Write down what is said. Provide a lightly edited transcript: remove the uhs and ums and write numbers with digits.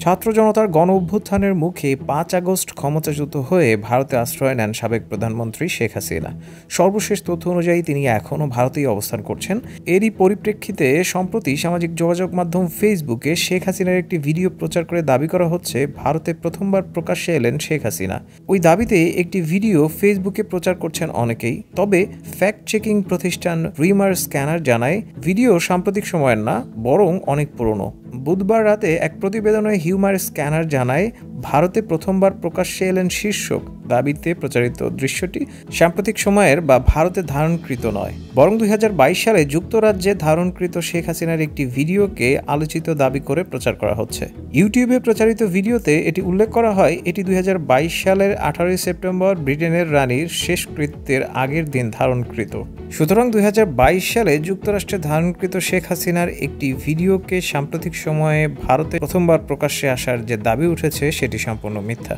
ছাত্র জনতার গণ অভ্যুত্থানের মুখে ৫ আগস্ট ক্ষমতাচ্যুত হয়ে ভারতে আশ্রয় নেন সাবেক প্রধানমন্ত্রী শেখ হাসিনা। সর্বশেষ তথ্য অনুযায়ী তিনি এখনও ভারতেই অবস্থান করছেন। এরই পরিপ্রেক্ষিতে সম্প্রতি সামাজিক যোগাযোগ মাধ্যম ফেসবুকে শেখ হাসিনার একটি ভিডিও প্রচার করে দাবি করা হচ্ছে ভারতে প্রথমবার প্রকাশ্যে এলেন শেখ হাসিনা। ওই দাবিতে একটি ভিডিও ফেসবুকে প্রচার করছেন অনেকেই। তবে ফ্যাক্ট চেকিং প্রতিষ্ঠান রিমার স্ক্যানার জানায় ভিডিও সাম্প্রতিক সময়ের না, বরং অনেক পুরনো। বুধবার রাতে এক প্রতিবেদনে হিউমার স্ক্যানার জানায় ভারতে প্রথমবার প্রকাশ্যে এলেন শীর্ষক দাবিতে প্রচারিত দৃশ্যটি সাম্প্রতিক সময়ের বা ভারতে ধারণকৃত নয়, বরং ২০২২ সালে যুক্তরাজ্যে ধারণকৃত শেখ হাসিনার একটি ভিডিওকে আলোচিত দাবি করে প্রচার করা হচ্ছে। ইউটিউবে প্রচারিত ভিডিওতে এটি উল্লেখ করা হয় এটি ২০২২ সালের ১৮ সেপ্টেম্বর ব্রিটেনের রানীর শেষকৃত্যের আগের দিন ধারণকৃত। সুতরাং ২০২২ সালে যুক্তরাষ্ট্রে ধারণকৃত শেখ হাসিনার একটি ভিডিওকে সাম্প্রতিক সময়ে ভারতে প্রথমবার প্রকাশ্যে আসার যে দাবি উঠেছে সেটি সম্পূর্ণ মিথ্যা।